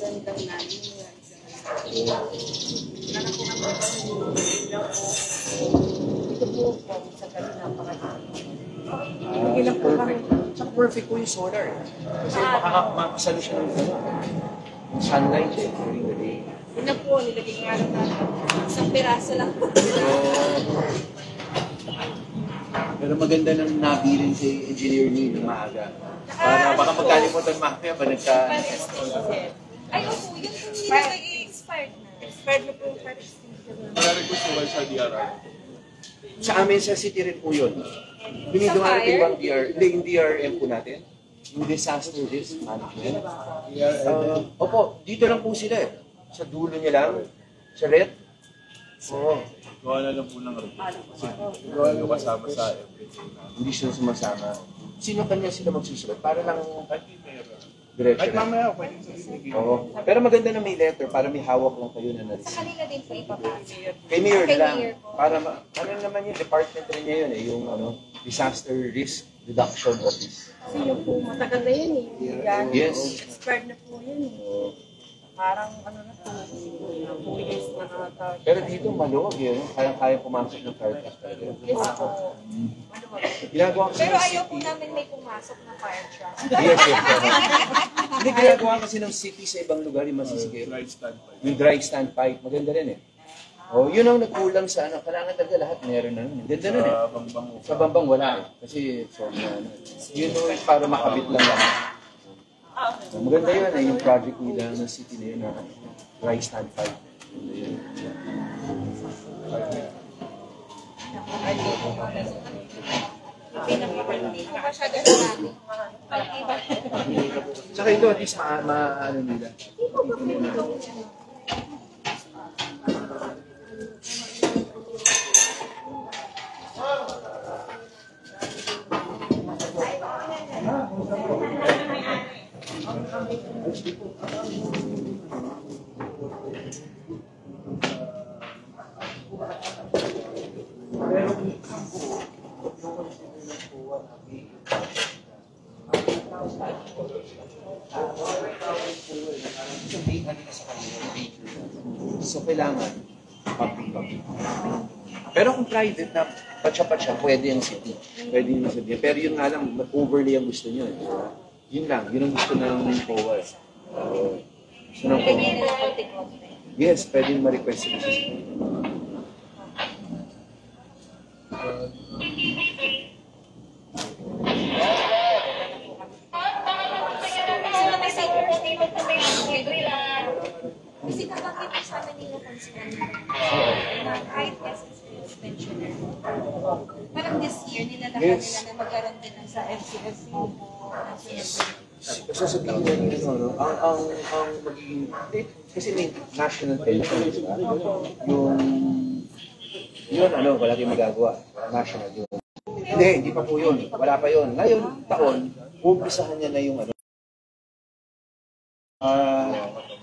magandang namin. Wala po kami ito po sa kanila napakaganda. Perfect po yung solar. Kasi makakapasalo siya ng sunlight during the day. Una po, nilagay nga lang natin. Isang piraso lang po. Pero maganda nang nabilin si engineer niyo ng maaga. Para baka magkalimutan mamaya ba nagka... Ay, opo, yun po nila nag-expired na. Expired na po yung fire extinguisher. Marami ko sa DRR. Sa amin sa city rin po yun. Binigawa natin bang yung DRM po natin? Yung disaster risk management. Opo, dito lang po sila eh. Sa dulo niya lang. Sa red. Oo. Gawa na lang po ng report. Gawa nyo kasama sa everything. Hindi sila sumasama. Sino kanya sila magsusulat? Para lang Diretso. At mamaya, pwede sa sinigil. Oo. Pero maganda na may letter para may hawak lang kayo na Sa kanila din po ipapasa. Kay Mayor lang. Para ano naman yung department rin niya yun eh, yung Disaster Risk Reduction Office. Kasi yung po matagal na yun eh. Yes. Expired na po yun eh. Parang ano na po, 2 years na nata. Pero dito maluwag yun. Kaya pumasok ng fire truck talaga. Yes po. Ginagawa kasi pero ayaw po namin may pumasok na fire truck. Yes, yes. Hindi, ginagawa kasi ng city sa ibang lugar yung masisigil. Yung dry standpipe. Maganda rin eh. Oh, yun ang nagkulang sa ano. Kailangan talaga lahat meron na nun. Ganda nun eh. Sa Bambang wala eh. Kasi yun yung para makabit lang lang. Maganda yun eh. Yung project nila ng city na yun na dry standpipe. Tsaka ito, at least maano nila. So, kailangan public. Pero kung private na patsa-patsa, pwede yung city. Pwede yung city. Pero yun nga lang, overly ang gusto nyo. Yun lang, yun ang gusto ng POA. Gusto ng POA. Yes, pwede yung ma-request sa city. Kasi nabanggit po sa amin nila concern na kahit pensioner. Parang this year, nilalakad nila na magkaroon din sa FCSC. Sasabihin niya yung ang magiging, kasi may national pension, diba? Yun wala tayong magagawa. National yun. Hindi pa po yun. Wala pa yun. Ngayon, taon, umpisahan niya na yung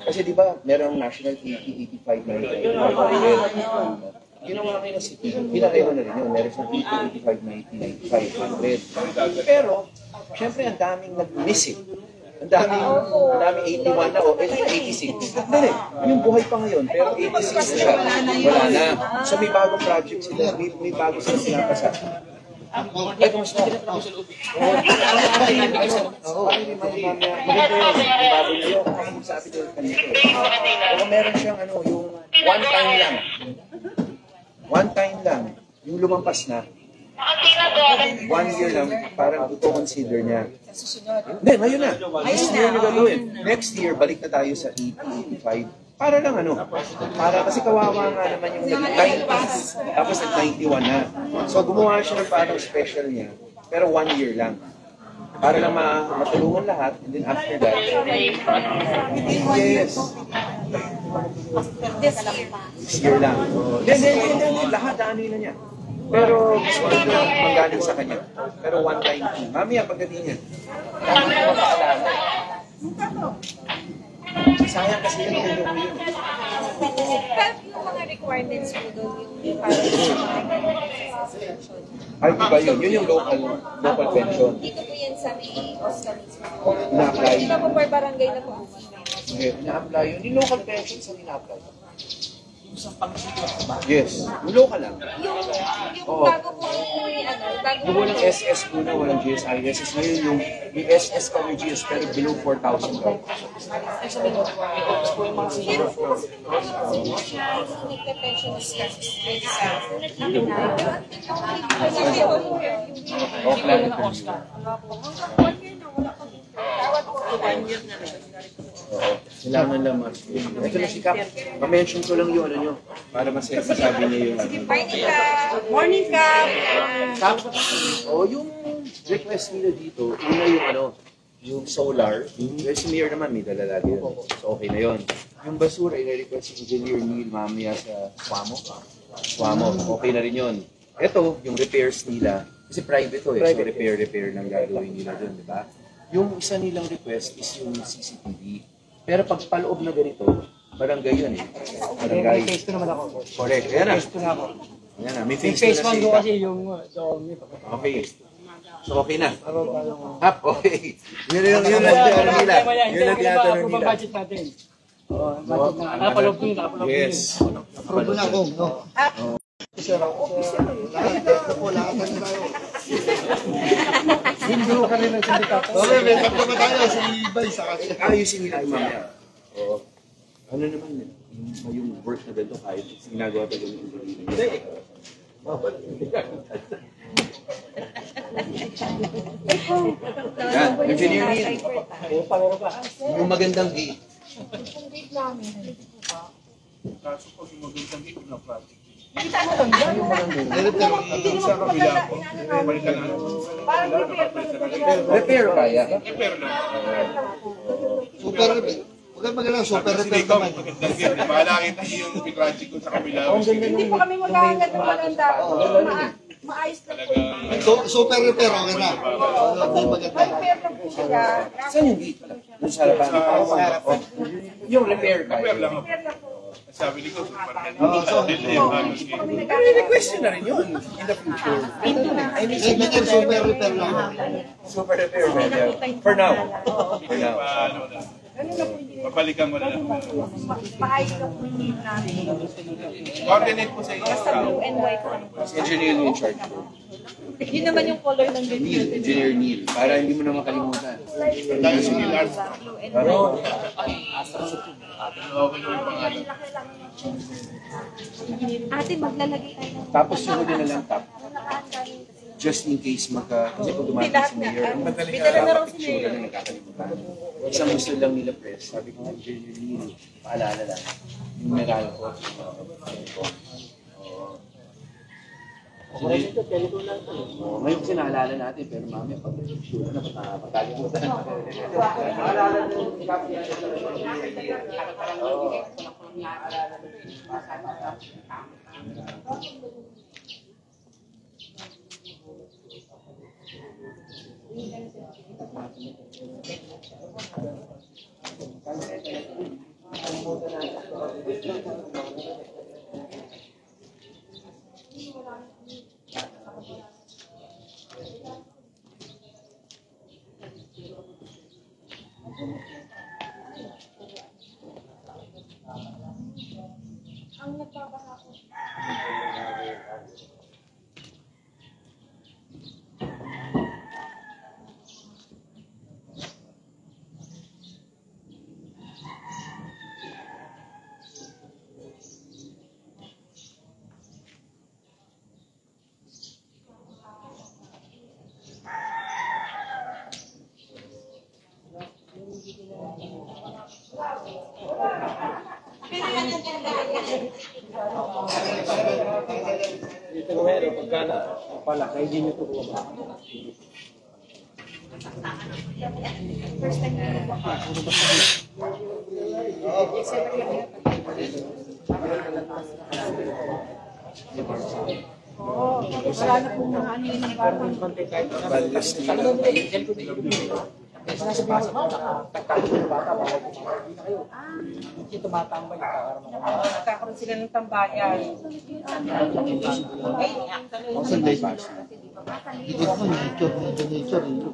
kasi di ba merong national 85 na ginawa kayo na city, pinakay mo na rin yun, meron sa 85 na 100. Pero, syempre ang daming nag-miss eh. Ang daming 81 na o 86. Dali, yung buhay pa ngayon, pero 86 na siya. Wala na. So may bagong project sila, may bago sila sinapasa. Ay, kumusta? Oo, maganda yun. May bago niya yun. Sabi ko kanina. O meron siyang yung one time lang. Yung lumampas na. 1 year lang, parang ito consider niya. Hindi, ngayon na. This year na gagawin. Next year, balik na tayo sa 85. Para lang para kasi kawawa nga naman yung nag-90s, tapos nag-91 na. So gumawa siya ng parang special niya, pero 1 year lang. Para lang matulungan lahat, and then after that, yes. This year lang. Then lahat daanin na niya. Pero gusto ko na manggaling sa kanya. Pero one time fee. Mamaya pagdating niya. Sayang kasi yun yun. Pero yung mga requirements mo doon, yung parang ay, iba yun. Yun yung local pension. Dito po yan sa may hospital mismo. Na-apply. Di ba po per barangay na po? Okay, ina-apply yun. Yung local pensions ang ina-apply. Yes, yung local lang. Yung Oo. bago po bago Yung walang SS po na, walang GSIS. Ngayon yung SS cover GS pero below 4,000 daw. pero po kasi nagpe-pension is kasi sa Oh, plan ito. Oo. Kailangan lang mas. Ito na si Cap. Ma-mention ko lang yung ano nyo. Para masabi niya yung ano. Morning ka! Cap, yung request nila dito, una yung ano, yung solar. Si Mayor naman may dala lagi yun. So okay na yun. Yung basura, i-request si Engineer Neil mamaya sa Swamo. Okay na rin yun. Ito, yung repairs nila. Kasi private to so repair lang gagawin nila dun, di ba? Yung isa nilang request is yung CCTV. Pero pag paloob na ganito, barangay yun eh. Barangay. May face 2 naman ako. Correct. Ayan na. Face 2 na ako. Ayan na. May Yung face face 1 na ko si kasi yung Okay. So okay na. Parang Hap, okay. Yun lang tinatanong nila. Yun lang tinatanong Approve ang nila. budget natin. Budget na. Nakapaloob din. Yes. Approve na ako, no? Hindi ka rin ng sindikato. Okay, may tatlo ba tayo? Si Bay sa kasi. Ayusin nila yung mamaya. Oo. Ano naman yun? Yung work na ganito kahit ginagawa talaga yung engineering. Hindi. Yan, engineering. Yung magandang gate. Kaso pag yung magandang ito na project. Sa kabila ko. Balikan na. Repair kaya. Repair lang. Super repair. Huwag kang magalang, super Kasi repair ikaw, naman. magandang gate. Bahala kita yung project ko sa kabila. Hindi po kami magkakagat ng maganda. Maayos lang po. Super repair, okay na. Hindi maganda. Repair lang po siya. Saan yung gate pala? Doon sa harapan. Oh. Yung repair Repair kaya. lang. Repair lang po. Sabi ni ko, super gate. Hindi po kami Pero i-request nyo na rin yun in the future. I mean, Eh, ganyan, super repair lang. super repair pwede. For now. For now. Pabalikan mo na lang. maayos lang po yung namin. Coordinate po sa inyo. Basta blue and white lang po. Si Engineer Neil in charge. Yun naman yung color ng ganyan. Neil, Engineer Neil. Para hindi mo na makalimutan. Dahil sige, Lars. Blue and white. Okay yung pangalan. Ate, maglalagay tayo ng Tapos yung huli na lang tap. Just in case kasi kung dumating si Mayor, ang madaling dapat picture na nagkakalimutan. Isang gusto lang nila press. Sabi ko, Engineer Neil, paalala lang. Yung meral ko. Ngayon kasi naalala natin, pero mamaya pag sure na pagkalimutan. Naalala nyo, ang nagpapahapon. Dito ko meron, pagkana, pala, kaya hindi nyo ito kuha. First time na wala na pong mga ano yun na parang Values nila. Sinasabi mo, nagkakaroon ng bata, bawal kumain. Hindi na kayo. Hindi tumatambay, nagkakaroon sila ng tambayan. Sunday pass. Dito naman, nature, nature. Hindi,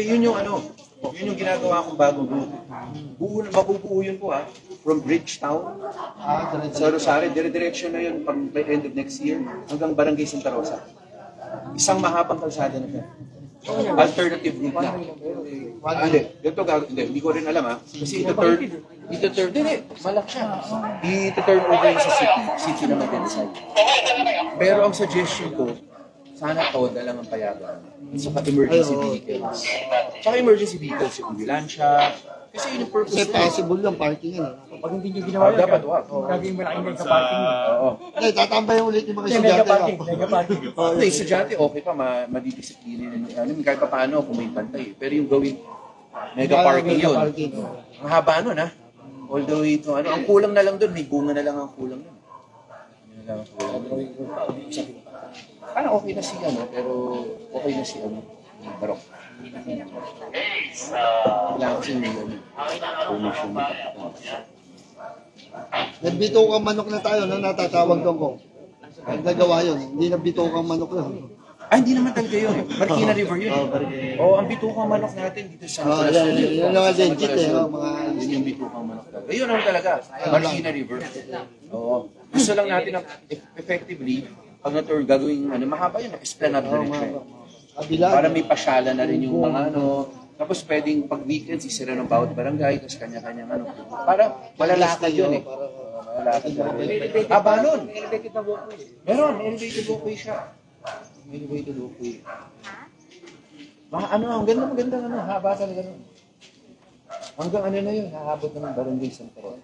yun yung ano, Yun yung ginagawa kong bagong route. Mabubuo yun po from Bridgetown sa Rosario, dire-direction na yun pag by end of next year hanggang Barangay Santa Rosa. Isang mahabang kalsada na yun. Alternative route na. Hindi ko rin alam kasi malak siya. Ito-turn over yung sa city na Magensay. Pero ang suggestion ko, sana na lang ang payagan. Saka emergency vehicles. Saka emergency vehicles, yung ambulansya. Kasi yun yung purpose Kasi possible lang parking yan. Pag hindi nyo ginawa yun, dapat wag. gagawin mo na kayo mega parking. Oo. Hindi, tatambay ulit yung mga Mega estudyante. parking, mega parking. Hindi, estudyante, okay pa, madidisiplina. Kahit pa paano, kung may pantay. Pero yung gawin, mega parking yun. Ang haba nun, all the way to, ang kulang na lang dun, may bunga na lang ang kulang dun. Yun na lang ang kulang. Parang okay na si pero okay na si Barok. Kailangan kasi may permission. Nagbito kang manok na tayo, natatawag doon ko. Nagawa yun, hindi nagbito kang manok yun. Hindi naman talaga yun. Marikina River yun. Ang bitukang manok natin dito sa Yun lang ang legit mga... Yun yung bitukang manok talaga. Yun naman talaga. Marikina River. Oo. Gusto lang natin effectively, pag na-tour gagawin, mahaba yun, esplanade na rin siya. Para may pasyalan na rin yung mga tapos pwedeng pag weekends, isira ng bawat barangay, tapos kanya-kanyang para malalakad yun malalakad na rin. Balon! Elevated na walkway. Meron, elevated walkway siya. Elevated walkway. Ang ganda, haba talaga nun. Hanggang na yun, hahabot ng Barangay Santolan.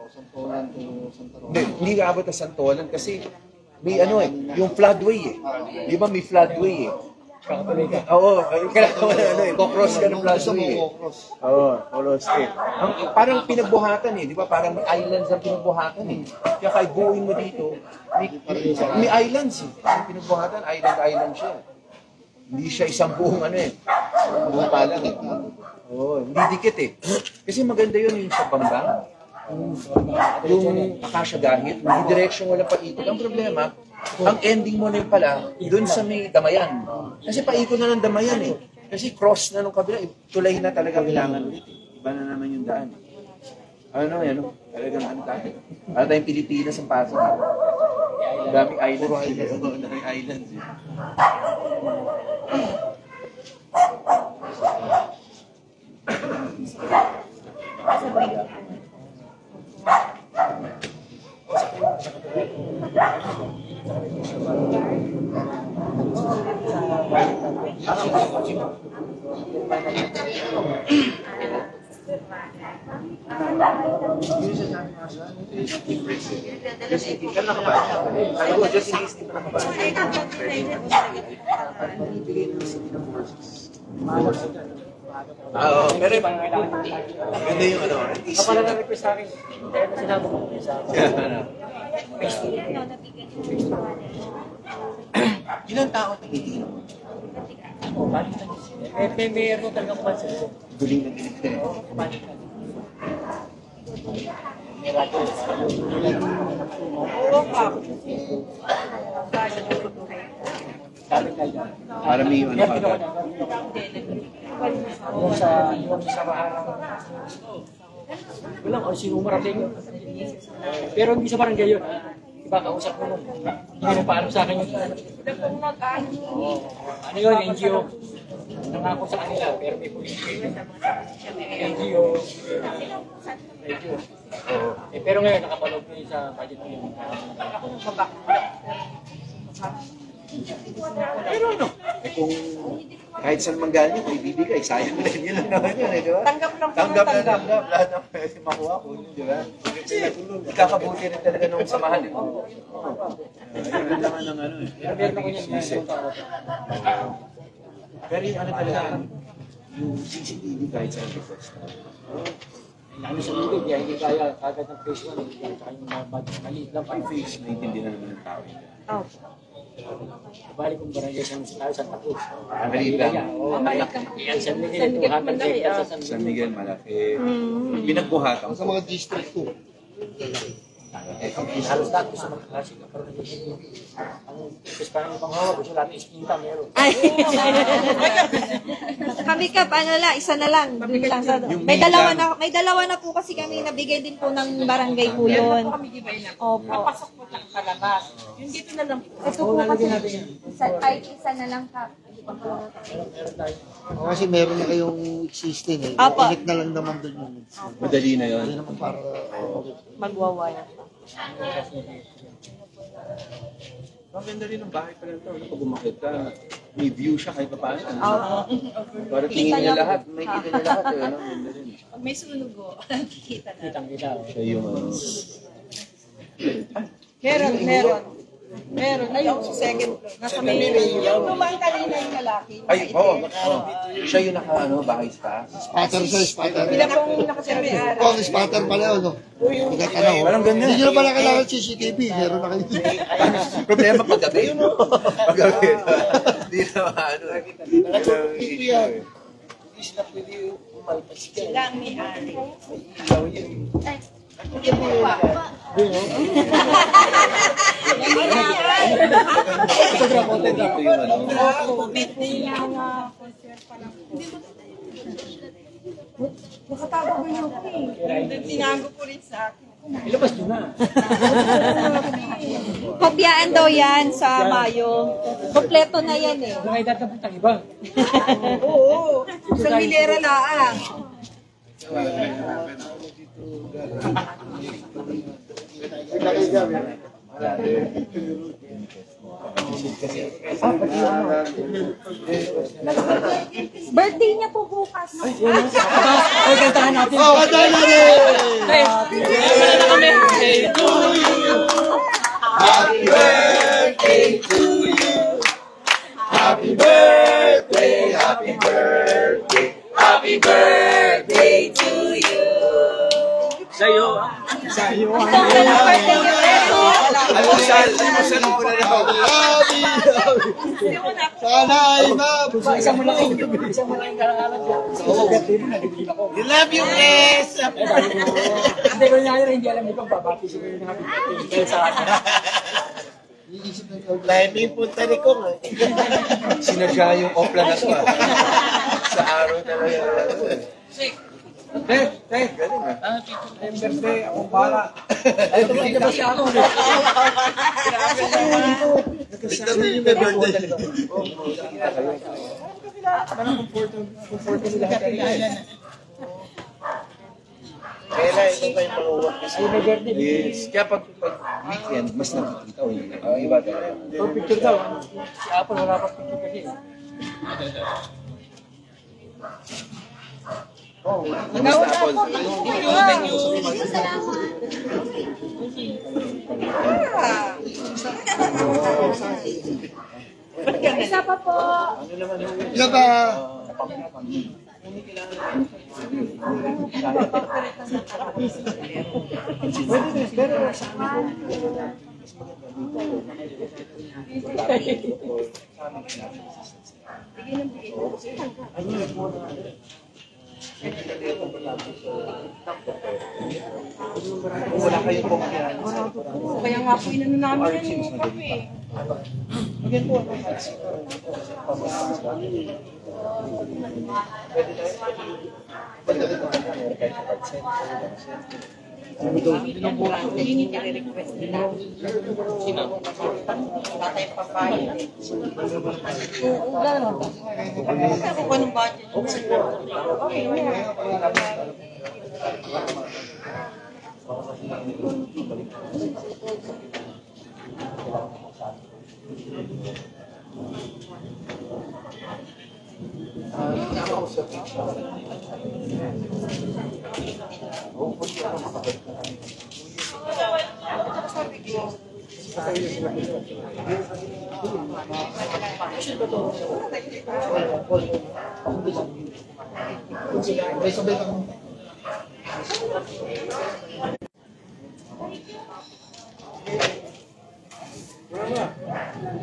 Santolan to Santolan. Hindi hahabot ng Santolan kasi may yung floodway Di ba may floodway Oo, kailangan kukross ka ng floodway Oo, cross parang pinagbuhatan di ba? Parang may islands ang pinagbuhatan Kaya kahit buuin mo dito, may islands Ang pinagbuhatan, island siya. Hindi siya isang buong buong palang hindi dikit Kasi maganda yun yung sa Bambang. Yung Acacia Gahit, hindi direksyon wala paikot. Ang problema, ang ending mo na yung pala, dun sa may Damayan. Kasi paikot na ng Damayan Kasi cross na nung kabila, tulay na talaga kailangan ulit Iba na naman yung daan talagang tayo. Para tayong Pilipinas ang pasok. Ang daming islands. Ang daming islands Pero ganda yung Kapala na request sa akin. Kaya na sinabi ko sa Ilang tao nakikinig? May meron talagang pansin. Guling na gilig May radyo. Para may agad. Yung sa maharang. Walang o sino marating yun. Pero hindi sa barangay yun. Iba kausap mo nun. Hindi mo paalam sa akin yun. Ano yun, NGO. Nangako sa kanila, pero may police. NGO. Pero ngayon, nakapalog na yun sa budget mo yun. Pero kung kahit saan manggaling, kung ibibigay, sayang rin. Yun lang naman yun, di ba? Tanggap. Lahat ng pwede makuha ko, di ba? Ikakabuti rin talaga nung samahan. Yun naman ng Meron ako yun. Pero yung talaga, yung CCTV kahit saan request. Ano sa mundo, hindi kaya kagad ng phase 1. Maliit lang pa. May face, naiintindihan na naman ng tao. Balik kong barangay sa Santa Cruz. Ang maliit lang. San Miguel, 200 San Miguel, malaki. Pinagbuhatan. Sa mga district 2. Halos lahat gusto magkaklase ka pero nagiging ang parang ibang hawak gusto lahat ispinta meron. Ay. Kami Kap, ano lang, isa na lang. Dun lang sa, may dalawa na po kasi kami nabigay din po ng barangay po yun. Opo. Papasok mo lang palabas. Yung dito na lang po. Ito po kasi, isa na lang Kap. Kasi meron na kayong existing eh. Apo. Connect na lang naman doon yun. Madali na yun. Hindi naman para... Magwawala. Ang ganda rin ng bahay pa lang ito. Pag umakit ka, may view siya kahit pa paano. Para tingin niya lahat, may kita niya lahat. Eh, ano? Ganda rin. Pag may sunugo, kikita na. Kitang-kita. Siya yung ano. Meron. Ayun, sa second floor. Nasa may yung lumang kanina yung lalaki. Ay, oo. Siya yung bahay sa taas. Spatter sa spatter. Bila pong nakasabi araw. Oh, spatter pala yun, no? Nagkatanaw. Parang ganyan. Hindi nyo na pala kailangan CCTV. Meron na kayo. Problema paggabi. Paggabi. Hindi na ano. Sila ang may-ari. Dito yung ano. Nakatago ko yun ako eh. Tinago ko rin sa akin. Ilabas nyo na. Kopyaan daw yan sa Mayo. Kompleto na yan eh. Mga edad na putang iba. Oo. Sa Milera laang. Birthday niya po bukas. Ay, kantahan natin. Oh, kantahan natin! Happy birthday to you. Happy birthday to you. Happy birthday, happy birthday, happy birthday to you. Sa'yo. Birthday niya pero. Almusal muna na ako. Sana ay ma'am! Isang malaking karangalan ko. Sa birthday mo, nagigil ako. We love you, Chris! Hindi ko niya hindi alam ko babati siguro yung happy birthday sa akin. Live yung punta ni Kong. Sinadya yung opla na to. Sa araw talaga. Galing ah. Birthday, akong bala. Ay, tumakita ba siya ako? Ito na yung may birthday. Comfortable lahat. Kailan ito kayo panguwak? Ay, may birthday. Yes. Kaya pag weekend, mas nakikita ko yun. Ang iba talaga. For picture daw. Si Apple wala pa picture kasi. Kamusta Apple? Isa pa po. Ilan ba? Wala kayong pumakilan. Kaya nga po inano namin yan yung kape. Yun yung nare-request nila. Wala tayong papaya. Ako pa ng budget.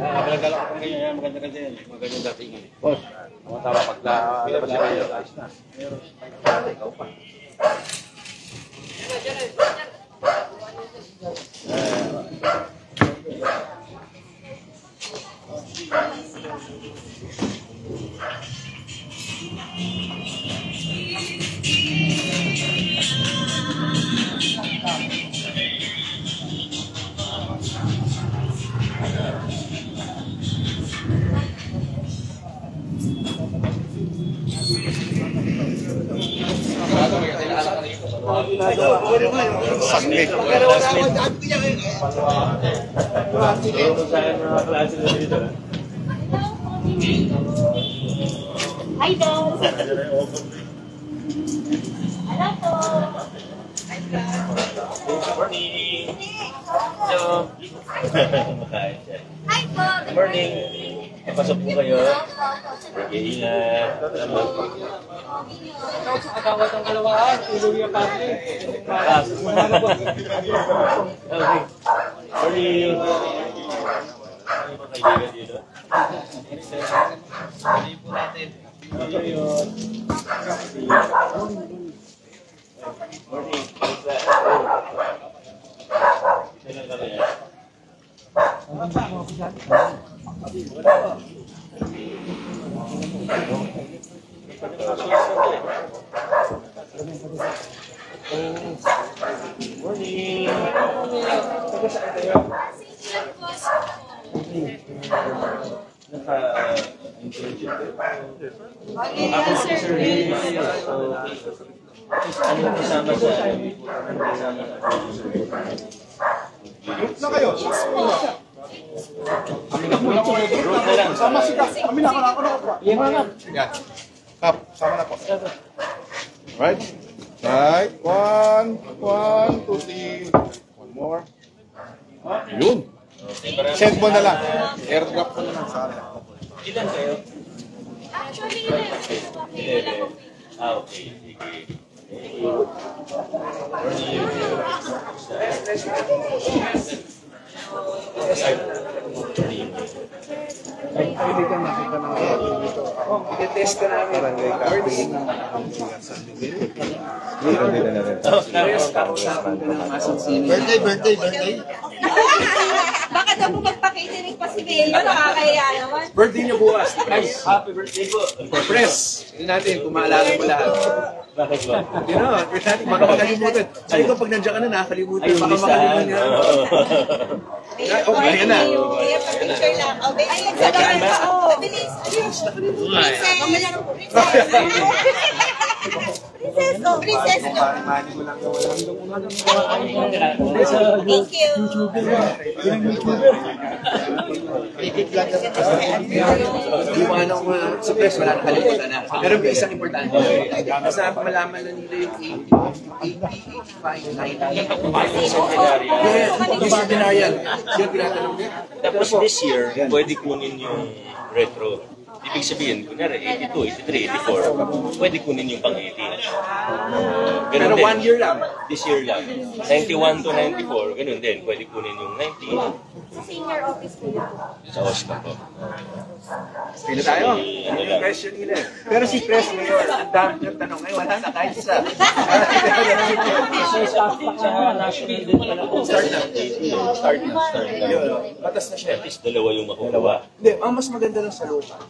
Magandang ako ganyan, maganda yan. Magandang datingan. Boss, mga tama paglabas si Rayo, ayos na. Ikaw pa. Saglit. Hi, Dad. Hello po. Morning! Hello! Hi po. Good morning! Napasok po kayo. Sige, ingat. Salamat. Agawat ang kalawaan, ulo yung pati. Okay. Morning! Ano ba kaibigan dito? Hindi po natin. Morning! Kailan ka kaya? Morning! Naka-internship ko. Ako si Sir Lee. Ano kasama sa Group na kayo. group na lang. Sama si Kap. Kami na ako. Yan mga. Yan. Kap, sama na po. Right? Right. One, two, three. One more. Yun. Send mo na lang. Airdrop mo na lang sa kanila. Ilan kayo? Actually, Okay. Sige. I-test ka namin. Birthday. baka daw po magpa-catering pa si Mayor. Nakakaya naman. Birthday niyo bukas. Guys, happy birthday po. Press. Hindi natin kung maalala mo lahat. Bakit ba? You know, press natin. Baka makalimutan. Sabi ko pag nandiyan ka na, nakakalimutan. Ayun, Baka makalimutan niya. Okay, ayan na. Kaya pa-picture lang. Oh, baby, nagsasabi pa. Oh, bilis. Princess. Princess. Oh, princess. Thank you. Iwan ako sa press, wala nakalimutan na. Pero may isang importante. Basta malaman na nila yung 80, 85, 90. Yung centenarian. Yung tinatanong niya. Tapos this year, pwede kunin yung retro. Ibig sabihin, kunyari, 82, 83, 84, pwede kunin yung pang 18. Pero 1 year lang. This year lang. 91 to 94, ganun din. Pwede kunin yung 90 Sa senior office ko yun. sa OSCA po. Pila tayo. Ano lang. Question nila. Pero si Press Mayor, ang dami niyang tanong. Ay, wala na kahit isa. Sa staff pa sa national din pala po. Start na. Start na. Batas na siya. At least dalawa yung makukuha. Hindi, ang mas maganda lang sa local.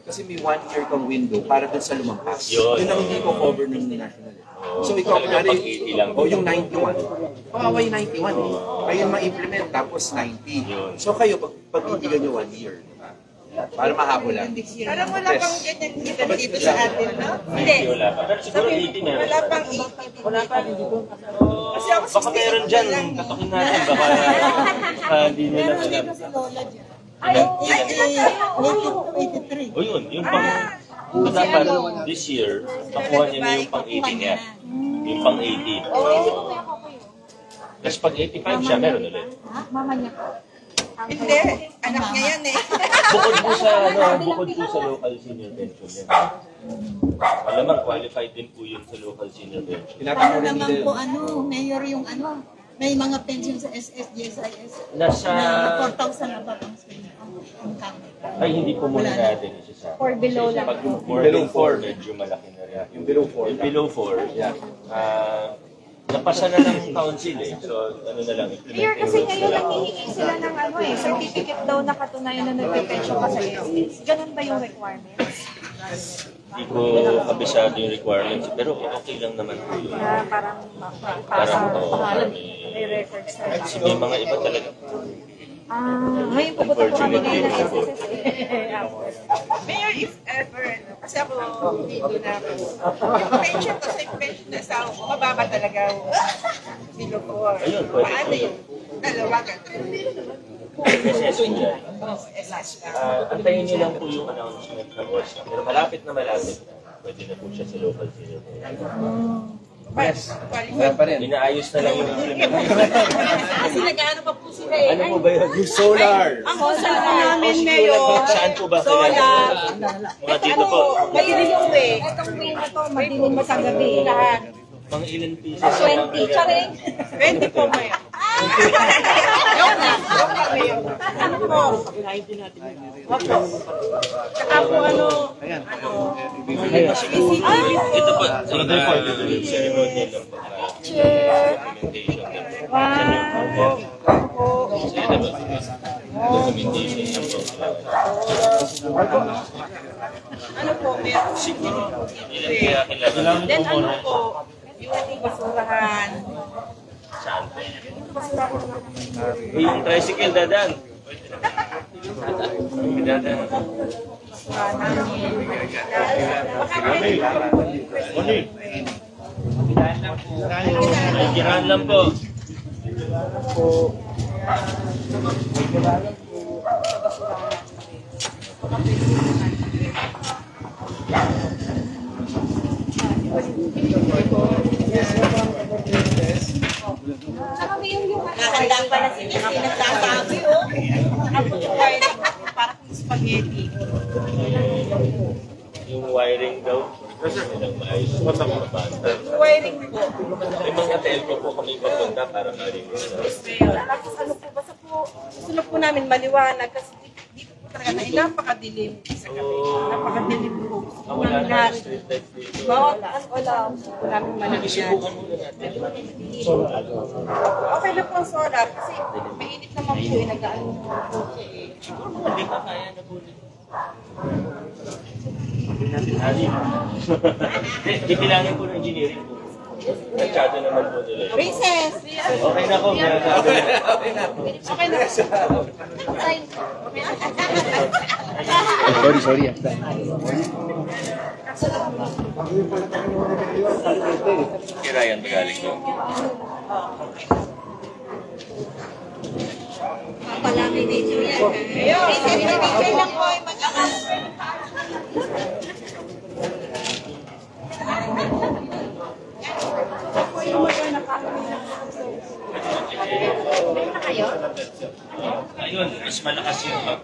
Kasi may 1 year kang window para dun sa lumampas. Yun. Yun ang hindi ko cover ng national. So ikaw, Talagang kunwari, pag 80 lang. o yung 91. Pakaway 91 eh. Kayo ma-implement, tapos 90. Yun. So kayo, pagtitigan nyo 1 year. Para mahabol lang. Parang wala pang ganyan dito sa atin, no? Hindi. Wala pa. Pero siguro 80 meron. Wala pang 80. Wala pa rin dito. Kasi ako Baka meron dyan. Katokin natin. Baka hindi nila alam. Ay, O yun, yung pang... Dapat this year, makuha niya na yung pang 80 niya. Yung pang 80. Tapos pag 85 siya, meron ulit. mama niya po. Hindi, anak niya yan eh. Bukod po sa local senior pension yan. Malamang qualified din po yun sa local senior pension. Tinatanong rin naman nila. po mayor yung may mga pension sa SS, GSIS Nasa... na 4,000 na ba ang sweldo ang kami. Ay, hindi po muna natin isa sa... Or below lang. Pag more than 4, medyo malaki na rin. Yung below 4. Yung below 4, napasa na ng council eh. So, ano na lang, Mayor, kasi ngayon nanghihingi sila ng certificate daw na katunayan na nagpe-pension ka sa SS. Ganun ba yung requirements? Hindi ko kabisado yung requirements, pero okay lang naman po yun. Na parang Parang ipasa, may may records na. kasi may mga iba talaga. Ngayon pupunta po kami ngayon ng SSS. Mayor, if ever, kasi ako, dito na ako. Pension to sa pension na sa ako, mababa talaga ako. Silo ko. Ayun, pwede. Paano yun? Dalawa ka. SS niya. SS na. Antayin niyo lang po yung announcement ng OSCA. Pero malapit na. Pwede na po siya sa local zero. Yes. Qualified. Wala pa rin. Inaayos na lang yung implementation. Kasi nag-ano pa po sila eh. Ano po ba yun? Yung solar. Ang usap namin, Mayor, Saan po ba kayo? solar. Mga dito po. Madilim yung way. Itong way na to, madilim sa gabi. Lahat. Mga ilan pieces? 20. Charing. 20 po, Mayor. Yun na. Mayor. Ano po? Saka po ano, Ito po. Ceremonial lang po. Implementation lang po. Documentation lang po. ano po, Mayor? Ilan kaya kilala? Then ano po, yung basurahan. Saan po? Yung tricycle, dadan. Dadan. Ay, girahan lang po. Saka may yung Nakahanda pa na si Missy, nagsasabi, oh. Nakaputuway na parang spaghetti. Yung wiring daw. Nilang maayos. Yung wiring po. May mga telco po kami papunta para marinig. Tapos ano po, basta po, gusto po namin maliwanag kasi dito po talaga na napakadilim sa gabi. Napakadilim po. Wala na Lahat. street lights dito. Bawat wala po namin malagyan. Subukan muna natin. Okay na po ang solar kasi mainit naman po eh, nag-ano po siya eh. Siguro mga hindi ka kaya na po. Ali. Di kailangan po ng engineering po. Nagtsado naman po nila. Princess! Okay na po. Okay na. Sorry. Kirayan magaling yun. Papalamination yan. Ayun, picture lang po ay mag-angas. Ayun, mas malakas yung pag.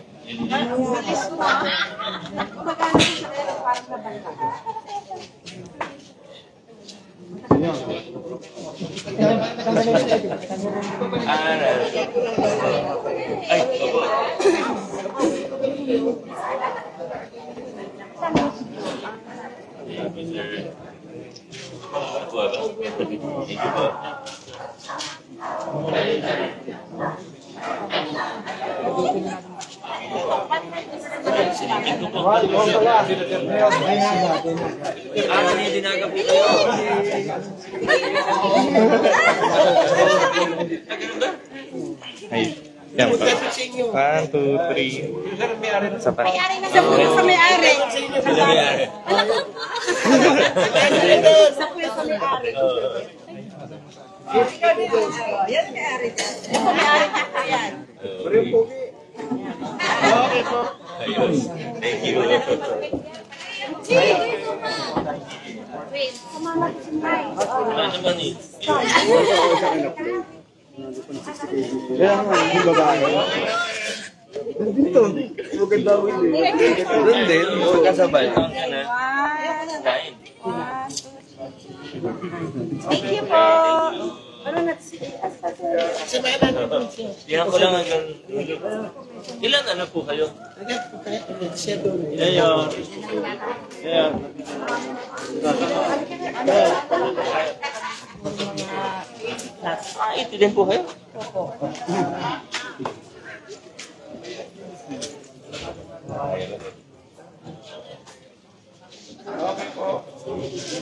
Ay, opo. Thank you, sir. Ako ba? Thank you po. Silipin ko po. Ano yung dinagabi kayo? Ay, yan pa. 1, 2, 3. Isa pa. Sa may-ari. Sila may-ari. Sa kuya sa may-ari. Yan may-ari. Yan po may-ari ka yan. Ayun. Thank you. Wait, sumama ko si Mike. Wala naman eh. Kaya nga, yung babae. Nandito. Maganda ako hindi. Doon din, magkasabay. Kain. Thank you po. Ano na Yan ko lang hanggang... Ilan ano po kayo? Ayan. Ayan. Ito din po kayo? Okay po. Ito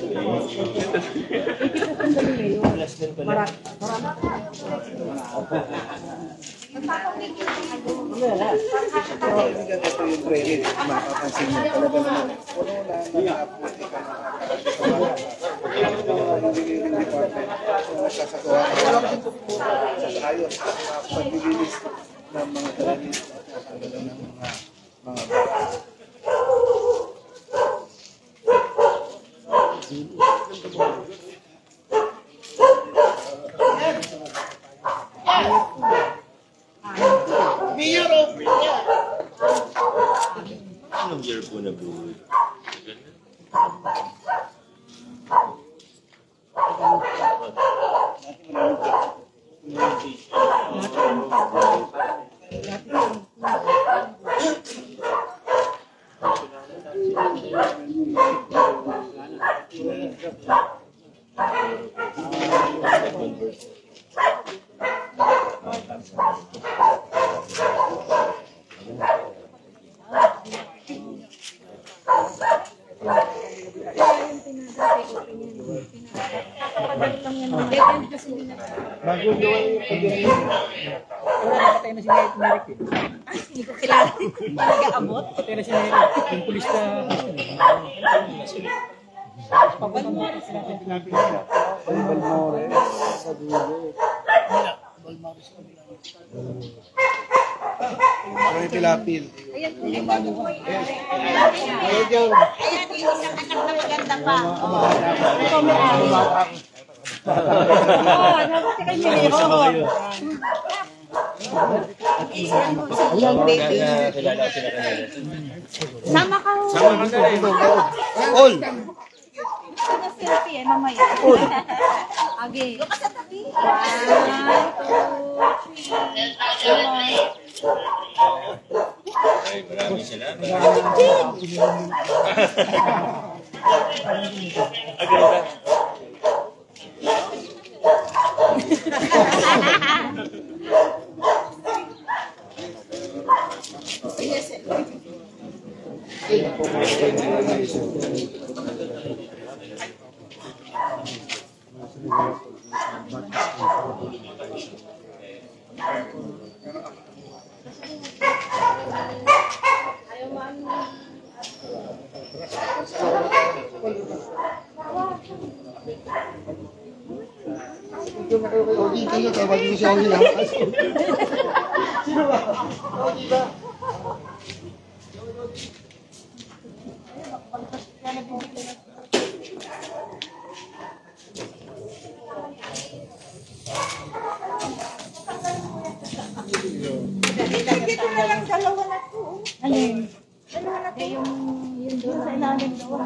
yung trailer, mapapansin nyo talaga naman. Puno na nakaputi ka na. Engineering department, nagsasagawa sa ayos, paglilinis ng mga drainage at nakagala ng mga Anong year po na po? Patay na si Merrick eh. Hindi ko kilala. Nag-aabot. Patay na si Merrick. Yung pulis na... Roy Pilapil. Ayan po, ayan po. Ayan yung isang anak na maganda pa. Ito may ari. Oo, nabati kay Mili. Oo. Baby. Sama ka. Sama ka na rin. All! Ano selfie eh, mamaya. Agi. Yung ka sa tabi. 1, 2, 3. Ay, maraming salamat. Agad ba? Dito na lang dalawa na to. Alin? Dalawa na to. Yung doon sa ilalim doon.